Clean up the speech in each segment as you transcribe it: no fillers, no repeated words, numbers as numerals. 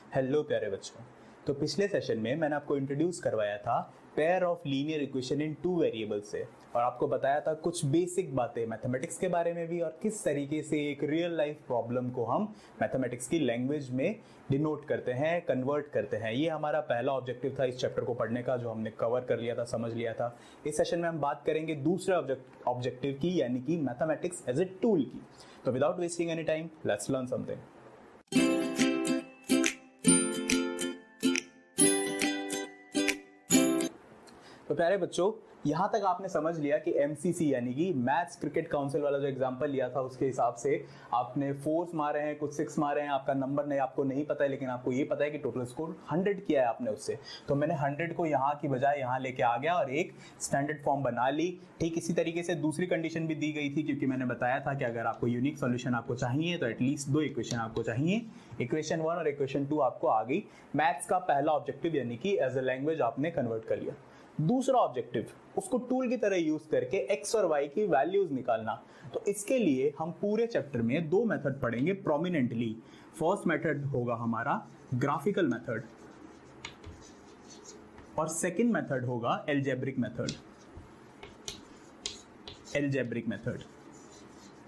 Hello प्यारे बच्चों। तो पिछले सेशन में मैंने आपको इंट्रोड्यूस करवाया था pair of linear equation in two variable से, और आपको बताया था कुछ बेसिक बातें मैथमेटिक्स के बारे में भी, और किस तरीके से एक रियल लाइफ प्रॉब्लम को हम मैथमेटिक्स की लैंग्वेज में डिनोट करते हैं, कन्वर्ट करते हैं। ये हमारा पहला ऑब्जेक्टिव था इस चैप्टर को पढ़ने का, जो हमने कवर कर लिया था, समझ लिया था। इस सेशन में हम बात करेंगे दूसरे ऑब्जेक्टिव की, यानी कि मैथमेटिक्स एज ए टूल की। तो without wasting any time, let's learn something. तो प्यारे बच्चों, यहाँ तक आपने समझ लिया कि एमसीसी यानी कि मैथ्स क्रिकेट काउंसिल वाला जो एग्जांपल लिया था, उसके हिसाब से आपने 4 मारे हैं, कुछ 6 मारे हैं, आपका नंबर नहीं, आपको नहीं पता है, लेकिन आपको ये पता है कि टोटल स्कोर 100 किया है आपने उससे। तो मैंने 100 को यहाँ की बजाय यहाँ लेके आ गया और एक स्टैंडर्ड फॉर्म बना ली। ठीक इसी तरीके से दूसरी कंडीशन भी दी गई थी, क्योंकि मैंने बताया था कि अगर आपको यूनिक सोल्यूशन आपको चाहिए तो एटलीस्ट 2 इक्वेशन आपको चाहिए। इक्वेशन 1 और इक्वेशन 2 आपको आ गई। मैथ्स का पहला ऑब्जेक्टिव यानी कि एज ए लैंग्वेज आपने कन्वर्ट कर लिया। दूसरा ऑब्जेक्टिव, उसको टूल की तरह यूज करके एक्स और वाई की वैल्यूज निकालना। तो इसके लिए हम पूरे चैप्टर में 2 मेथड पढ़ेंगे प्रोमिनेंटली। फर्स्ट मेथड होगा हमारा ग्राफिकल मेथड, और सेकंड मेथड होगा algebraic method. Algebraic method,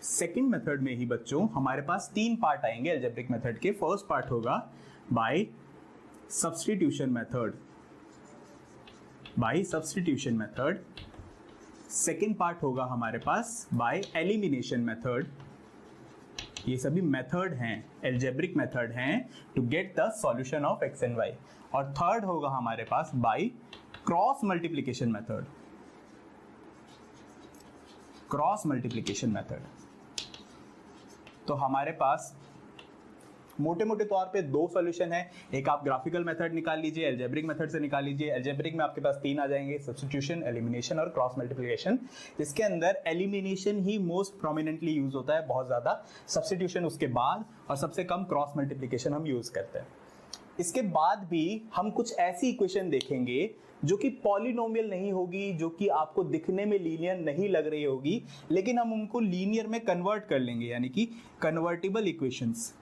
second method में ही बच्चों हमारे पास 3 पार्ट आएंगे अलजेब्रिक मेथड के। फर्स्ट पार्ट होगा by substitution method, by substitution method. Second part होगा हमारे पास बाय एलिमिनेशन मेथड। ये सभी मेथड हैं, अलजेब्रिक मेथड हैं to get the solution of x and y. और थर्ड होगा हमारे पास by cross multiplication method, cross multiplication method. तो हमारे पास मोटे मोटे तौर पे 2 सॉल्यूशन है। एक आप ग्राफिकल मेथड निकाल लीजिए, अलजेब्रिक मेथड से निकाल लीजिए। अलजेब्रिक में आपके पास 3 आ जाएंगे, सब्स्टिट्यूशन, एलिमिनेशन और क्रॉस मल्टीप्लिकेशन। इसके अंदर एलिमिनेशन ही मोस्ट प्रोमिनेंटली यूज होता है, बहुत ज्यादा। सब्स्टिट्यूशन उसके बाद, और सबसे कम क्रॉस मल्टीप्लिकेशन हम यूज करते हैं। इसके बाद भी हम कुछ ऐसी इक्वेशन देखेंगे जो कि पॉलिनोमियल नहीं होगी, जो कि आपको दिखने में लीनियर नहीं लग रही होगी, लेकिन हम उनको लीनियर में कन्वर्ट कर लेंगे, यानी कि कन्वर्टिबल इक्वेशंस।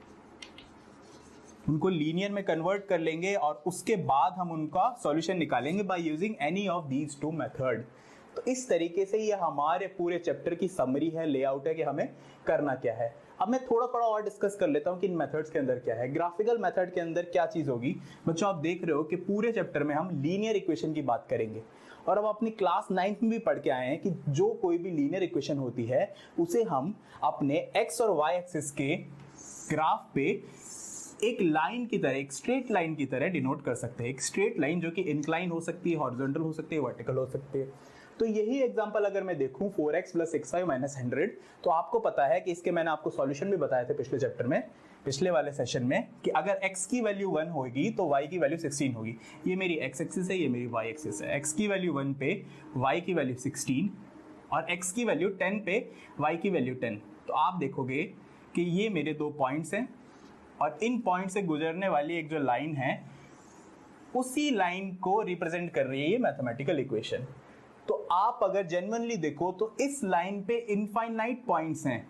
उनको लीनियर में कन्वर्ट कर लेंगे और उसके बाद हम उनका सॉल्यूशन निकालेंगे by using any of these 2 method. तो इस तरीके से ये हमारे पूरे चैप्टर की समरी है, लेआउट है कि हमें करना क्या है। अब मैं थोड़ा थोड़ा और डिस्कस कर लेता हूं कि इन मेथड्स के अंदर क्या है। ग्राफिकल मेथड के अंदर क्या चीज होगी बच्चों, आप देख रहे हो कि पूरे चैप्टर में हम लीनियर इक्वेशन की बात करेंगे। और अब अपनी क्लास 9th में भी पढ़ के आए हैं कि जो कोई भी लीनियर इक्वेशन होती है उसे हम अपने एक्स और वाई एक्सिस के ग्राफ पे एक लाइन की तरह, एक स्ट्रेट लाइन की तरह डिनोट कर सकते हैं। एक स्ट्रेट लाइन जो कि इंक्लाइन हो सकती है, हॉरिजॉन्टल हो सकती है, वर्टिकल हो सकती है। तो यही एग्जांपल अगर मैं देखूं 4x + 6y - 100, तो आपको पता है कि इसके मैंने आपको सॉल्यूशन भी बताए थे पिछले चैप्टर में, पिछले वाले सेशन में, कि अगर x की वैल्यू 1 होगी तो y की वैल्यू 16 होगी। ये मेरी x एक्सिस है, ये मेरी y एक्सिस है। x की वैल्यू 1 पे y की वैल्यू 16 और x की वैल्यू 10 पे y की वैल्यू 10। तो आप देखोगे कि ये मेरे 2 पॉइंट्स हैं, और इन पॉइंट से गुजरने वाली एक जो लाइन है, उसी लाइन को रिप्रेजेंट कर रही है ये मैथमेटिकल इक्वेशन। तो आप अगर जेन्युइनली देखो तो इस लाइन पे इनफाइनाइट पॉइंट्स हैं,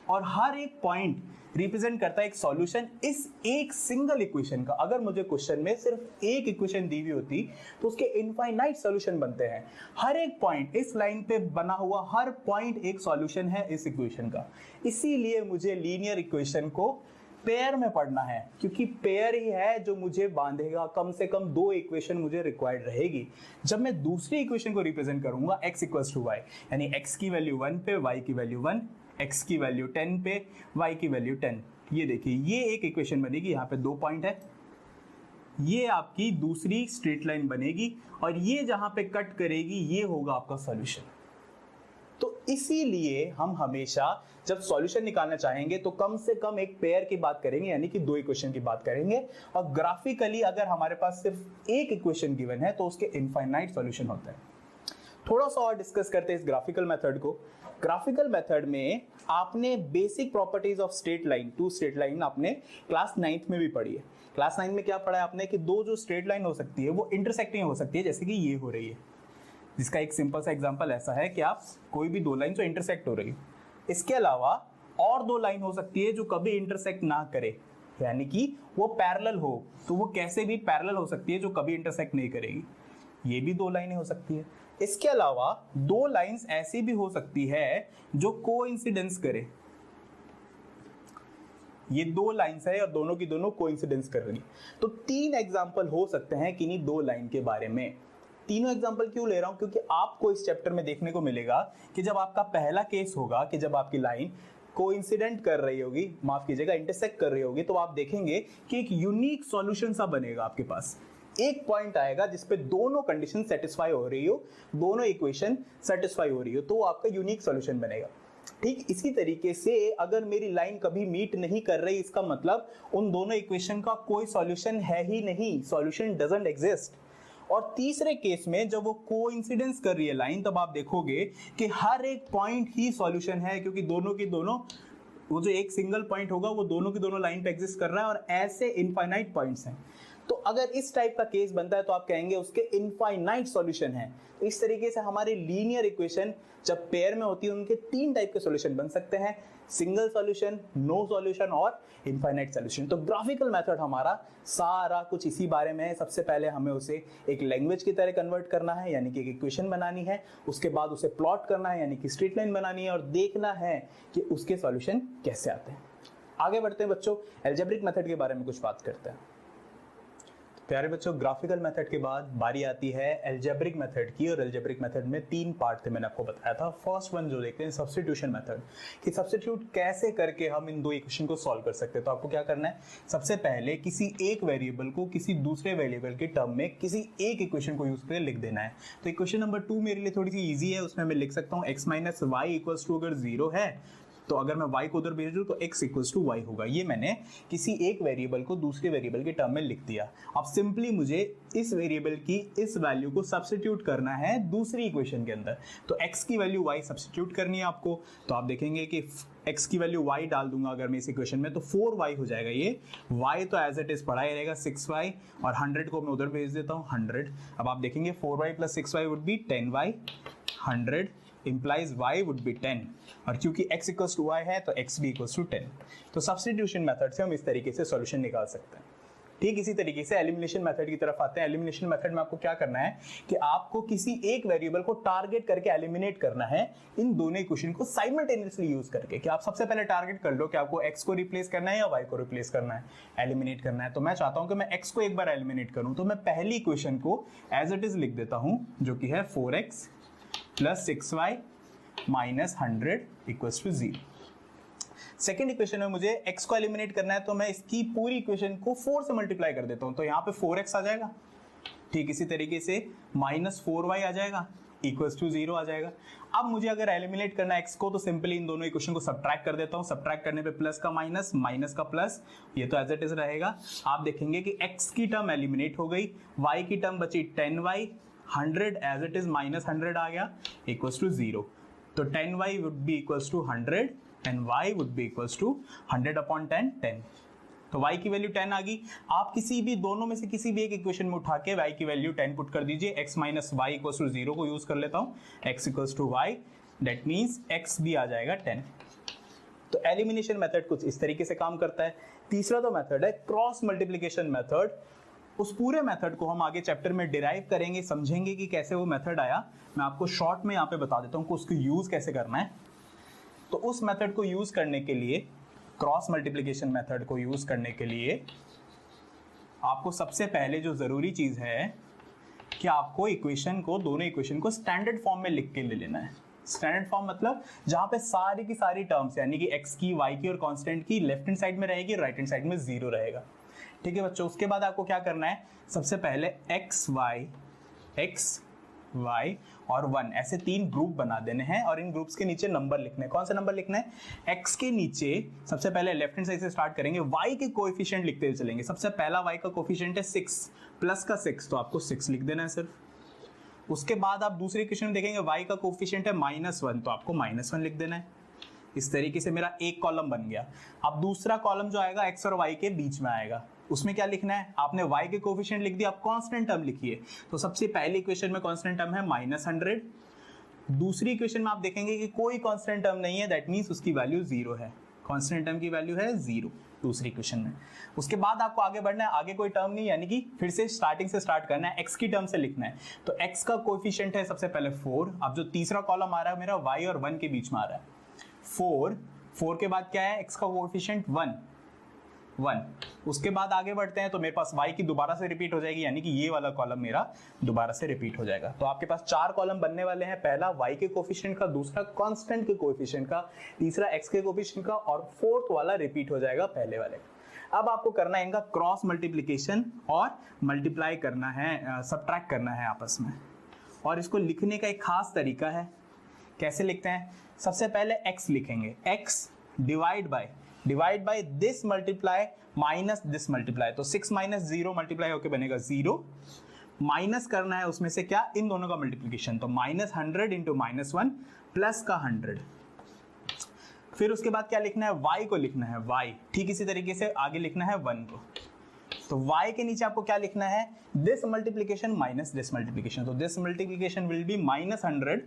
और हर एक पॉइंट रिप्रेजेंट करता है एक सॉल्यूशन इस एक सिंगल इक्वेशन का। अगर मुझे क्वेश्चन में सिर्फ एक इक्वेशन दी हुई होती तो उसके इनफाइनाइट सॉल्यूशन बनते हैं। हर एक पॉइंट, इस लाइन पे बना हुआ हर पॉइंट एक सॉल्यूशन है इस इक्वेशन का। इसीलिए मुझे लीनियर इक्वेशन को पेयर में पढ़ना है, क्योंकि पेयर ही है जो मुझे बांधेगा। कम से कम 2 इक्वेशन मुझे रिक्वायर्ड रहेगी। जब मैं दूसरी इक्वेशन को रिप्रेजेंट करूंगा x = y, यानी x की वैल्यू 1 पे y की वैल्यू 1, x की वैल्यू 10 पे y की वैल्यू 10। ये देखिए, ये एक इक्वेशन बनेगी, यहाँ पे 2 पॉइंट है, ये आपकी दूसरी स्ट्रेट लाइन बनेगी, और ये जहां पे कट करेगी ये होगा आपका सॉल्यूशन। तो इसीलिए हम हमेशा जब सॉल्यूशन निकालना चाहेंगे तो कम से कम एक पेयर की बात करेंगे, यानी कि 2 इक्वेशन की बात करेंगे। और ग्राफिकली अगर हमारे पास सिर्फ एक इक्वेशन गिवन है तो उसके इनफाइनाइट सॉल्यूशन होते हैं। थोड़ा सा और डिस्कस करते हैं इस ग्राफिकल मेथड को। ग्राफिकल मेथड में आपने basic properties of straight line, 2 straight line आपने क्लास 9th में भी पढ़ी है। क्लास 9 में क्या पढ़ा है आपने कि 2 जो स्ट्रेट लाइन हो सकती है वो इंटरसेक्टिंग हो सकती है, जैसे कि ये हो रही है, जिसका एक सिंपल सा एग्जांपल ऐसा है कि आप कोई भी 2 लाइन जो इंटरसेक्ट हो रही है। इसके अलावा और 2 लाइन हो सकती है जो कभी इंटरसेक्ट ना करे, यानी कि वो पैरेलल हो, तो वो कैसे भी पैरेलल हो सकती है जो कभी इंटरसेक्ट नहीं करेगी। ये भी दो लाइनें हो सकती है। इसके अलावा दो लाइंस ऐसी भी हो सकती है जो कोइंसिडेंस करे। ये दो लाइंस है और दोनों की दोनों कोइंसिडेंस कर रही। तो तीन एग्जांपल हो सकते हैं किन्हीं दो लाइन के बारे में। तीनों एग्जांपल क्यों ले रहा हूं? क्योंकि आपको इस चैप्टर में देखने को मिलेगा कि जब आपका पहला केस होगा कि जब आपकी लाइन कोइंसिडेंट कर रही होगी, माफ कीजिएगा इंटरसेक्ट कर रही होगी, तो आप देखेंगे कि एक यूनिक सॉल्यूशन सा बनेगा आपके पास। एक पॉइंट आएगा जिसपे दोनों कंडीशन सेटिस्फाई हो रही हो, दोनों इक्वेशन सेटिस्फाई हो रही हो, तो आपका यूनिक सॉल्यूशन बनेगा। ठीक इसी तरीके से अगर मेरी लाइन कभी मीट नहीं कर रही, इसका मतलब उन दोनों इक्वेशन का कोई सॉल्यूशन है ही नहीं, सॉल्यूशन डजंट एग्जिस्ट। और तीसरे केस में जब वो कोइंसिडेंस कर रही है लाइन, तब आप देखोगे कि हर एक पॉइंट ही सॉल्यूशन है, क्योंकि दोनों की दोनों, वो जो एक सिंगल पॉइंट होगा वो दोनों की दोनों लाइन पे एग्जिस्ट कर रहा है और ऐसे इनफाइनाइट पॉइंट्स हैं। तो अगर इस टाइप का केस बनता है तो आप कहेंगे उसके इनफाइनाइट सॉल्यूशन है। तो इस तरीके से हमारे लीनियर इक्वेशन जब पेयर में होती है उनके तीन टाइप के सॉल्यूशन बन सकते हैं, सिंगल सॉल्यूशन, नो सॉल्यूशन और इनफाइनाइट सॉल्यूशन। तो ग्राफिकल मेथड हमारा सारा कुछ इसी बारे में है। सबसे पहले हमें उसे एक लैंग्वेज की तरह कन्वर्ट करना है, यानी कि एक इक्वेशन बनानी है, उसके बाद उसे प्लॉट करना है, यानी कि स्ट्रेट लाइन बनानी है, और देखना है कि उसके सॉल्यूशन कैसे आते हैं। आगे बढ़ते हैं बच्चों, अलजेब्रिक मेथड के बारे में कुछ बात करते हैं। प्यारे बच्चों, ग्राफिकल मेथड के बाद बारी आती है अलजेब्रिक मेथड की, और अलजेब्रिक मेथड में तीन पार्ट थे, मैंने आपको बताया था। फर्स्ट वन जो देखते हैं सब्स्टिट्यूशन मेथड, कि सब्स्टिट्यूट कैसे करके हम इन दो इक्वेशन को सॉल्व कर सकते हैं। तो आपको क्या करना है, सबसे पहले किसी एक वेरिएबल को किसी दूसरे वेरिएबल के टर्म में किसी एक इक्वेशन को यूज करके लिख देना है। तो इक्वेशन नंबर 2 मेरे लिए थोड़ी सी ईजी है, उसमें मैं लिख सकता हूँ x minus y equals to, अगर 0 है तो अगर मैं y को उधर भेज दूं तो x इक्वल्स टू y होगा। ये मैंने किसी एक वेरिएबल को दूसरे वेरिएबल के टर्म में लिख दिया। अब सिंपली मुझे इस वेरिएबल की इस वैल्यू को सब्स्टिट्यूट करना है दूसरी इक्वेशन के अंदर। तो x की वैल्यू y सब्स्टिट्यूट करनी है आपको। तो आप देखेंगे कि x की वैल्यू y डाल दूंगा अगर मैं इस इक्वेशन में, तो 4y हो जाएगा। ये y तो एज इट इज पड़ा ही रहेगा 6y, और 100 को मैं उधर भेज देता हूँ 100। अब आप देखेंगे 4y plus 6y would be 10y, 100 implies y would be 10, और क्योंकि x equals to y है तो x भी equals to 10। तो सब्स्टिट्यूशन मेथड से हम इस तरीके से सॉल्यूशन निकाल सकते हैं। ठीक इसी तरीके से एलिमिनेशन मेथड की तरफ आते हैं। एलिमिनेशन मेथड में आपको क्या करना है कि आपको किसी एक वेरिएबल को टारगेट करके एलिमिनेट करना है, इन दोनों इक्वेशन को साइमल्टेनियसली यूज करके। कि आप सबसे पहले टारगेट कर लो कि आपको x को रिप्लेस करना है या y को रिप्लेस करना है, एलिमिनेट करना है। तो मैं चाहता हूं कि मैं x को एक बार एलिमिनेट करूं, तो मैं पहली इक्वेशन को एज इट इज लिख देता हूं, जो कि है 4x plus 6y minus 100 equals to 0। Second equation में मुझे x को एलिमिनेट करना है, तो मैं इसकी पूरी इक्वेशन को 4 से मल्टीप्लाई कर देता हूं, तो यहाँ पे 4x आ जाएगा। ठीक इसी तरीके से माइनस 4y आ जाएगा, इक्वल्स टू 0 आ जाएगा। अब मुझे अगर एलिमिनेट करना है x को, तो सिंपली इन दोनों इक्वेशन को सब्ट्रैक्ट कर देता हूं। सब्ट्रैक्ट करने पे प्लस का माइनस, माइनस का प्लस, ये तो एज इट इज रहेगा। आप देखेंगे कि x की टर्म एलिमिनेट हो गई, y की टर्म बची 10y, 100 as it is minus 100 आ गया, इक्वल्स टू 0। तो 10y would be equals to 100 and y would be equals to 100 upon 10, 10। तो y की वैल्यू 10 आ गई। आप किसी भी दोनों में से किसी भी एक इक्वेशन में उठा के y की वैल्यू 10 पुट कर दीजिए। x minus y equals to 0 को यूज कर लेता हूँ, x equals to y, that means x भी आ जाएगा 10। तो एलिमिनेशन मेथड कुछ इस तरीके से काम करता है। तीसरा तो मेथड है क्रॉस मल्टीप्लिकेशन मेथड। उस पूरे मेथड को हम आगे चैप्टर में डिराइव करेंगे, समझेंगे कि कैसे वो मेथड आया। मैं आपको शॉर्ट में यहाँ पे बता देता हूँ कि उसको यूज कैसे करना है। तो उस मेथड को यूज करने के लिए, क्रॉस मल्टीप्लिकेशन मेथड को यूज करने के लिए आपको सबसे पहले जो जरूरी चीज है कि आपको इक्वेशन को, दोनों इक्वेशन को स्टैंडर्ड फॉर्म में लिख के ले लेना है। स्टैंडर्ड फॉर्म मतलब जहां पे सारी की सारी टर्म्स, यानी कि x की, y की और कांस्टेंट की लेफ्ट हैंड साइड में रहेगी, राइट हैंड साइड में 0 रहेगा। ठीक है बच्चों, उसके बाद आपको क्या करना है, सबसे पहले x y और 1 ऐसे 3 ग्रुप बना देने हैं, और इन ग्रुप्स के नीचे नंबर लिखने हैं। कौन सा नंबर लिखना है, x के नीचे सबसे पहले लेफ्ट हैंड साइड से स्टार्ट करेंगे, y के कोएफिशिएंट लिखते हुए चलेंगे। सबसे पहला y का कोएफिशिएंट है 6, प्लस का 6, तो आपको 6 लिख देना है सिर्फ। उसके बाद आप दूसरे इक्वेशन में देखेंगे y का कोएफिशिएंट है -1, तो आपको -1 लिख देना है। इस तरीके से मेरा एक कॉलम बन गया। अब दूसरा कॉलम जो आएगा x और y के बीच में आएगा, उसमें क्या लिखना है, आपने y के कोएफिशिएंट लिख दिया, आप कांस्टेंट टर्म लिखिए। तो सबसे पहली इक्वेशन में कांस्टेंट टर्म है -100, दूसरी इक्वेशन में आप देखेंगे कि कोई कांस्टेंट टर्म नहीं है, दैट मींस उसकी वैल्यू 0 है, कांस्टेंट टर्म की वैल्यू है 0। दूसरी इक्वेशन में। उसके बाद आपको आगे बढ़ना है, आगे कोई टर्म नहीं, यानी कि फिर से स्टार्टिंग से स्टार्ट करना है, x की टर्म से लिखना है। तो x का कोएफिशिएंट है सबसे पहले 4। अब जो तीसरा कॉलम आ रहा है मेरा y और 1 के बीच में आ रहा है 4 के बाद क्या है, x का कोएफिशिएंट 1। उसके बाद आगे बढ़ते हैं तो मेरे पास y की दोबारा से रिपीट हो जाएगी, यानी कि ये वाला कॉलम मेरा दोबारा से रिपीट हो जाएगा। तो आपके पास 4 कॉलम बनने वाले हैं, पहला y के कोएफिशिएंट का, दूसरा कांस्टेंट के कोएफिशिएंट का, तीसरा x के कोएफिशिएंट का, और फोर्थ वाला रिपीट हो जाएगा पहले वाले। अब आपको करना है इनका क्रॉस मल्टीप्लिकेशन और मल्टीप्लाई करना है, सबट्रैक्ट करना है आपस में। और इसको लिखने का एक खास तरीका है, कैसे लिखते हैं, सबसे पहले x लिखेंगे, x divide by this multiply minus this multiply. तो 6 माइनस 0 मल्टीप्लाई होकर बनेगा 0, माइनस करना है उसमें से क्या, इन दोनों का मल्टीप्लिकेशन। तो -100 इंटू -1 प्लस का 100। फिर उसके बाद क्या लिखना है, y को लिखना है y, ठीक इसी तरीके से आगे लिखना है 1 को। तो y के नीचे आपको क्या लिखना है, this multiplication minus this multiplication. तो this multiplication will be -100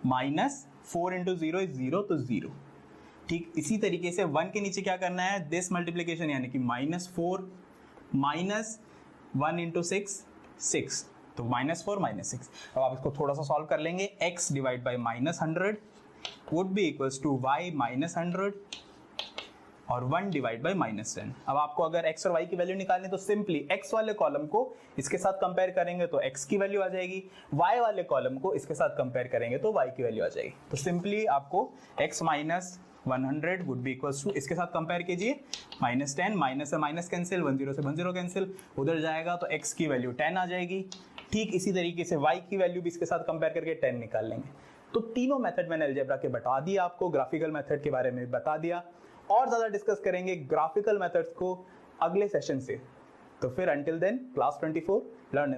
minus 4 into 0 is 0, तो 0। ठीक इसी तरीके से 1 के नीचे क्या करना है, दिस मल्टीप्लिकेशन यानी कि -4 माइनस 1 इंटू 6, तो -4 -6। अब आप इसको थोड़ा सा सॉल्व कर लेंगे, x divide by -100 would be equals to y -100 और 1 डिवाइड बाई -10। अब आपको अगर x और y की वैल्यू निकालनी तो सिंपली x वाले कॉलम को इसके साथ कंपेयर करेंगे तो x की वैल्यू आ जाएगी, y वाले कॉलम को इसके साथ कंपेयर करेंगे तो y की वैल्यू आ जाएगी। तो सिंपली आपको x minus 100 would be equals to, इसके साथ कंपेयर कीजिए, -10, माइनस से माइनस कैंसिल, 10 से 10 कैंसिल, उधर जाएगा तो x की वैल्यू 10 आ जाएगी। ठीक इसी तरीके से y की वैल्यू भी इसके साथ कंपेयर करके 10 निकाल लेंगे। तो तीनों मेथड मैंने अलजेब्रा के बता दिया आपको, ग्राफिकल मेथड के बारे में बता दिया, और ज्यादा डिस्कस करेंगे ग्राफिकल मेथड्स को अगले सेशन से। तो फिर अंटिल देन क्लास 24 लर्न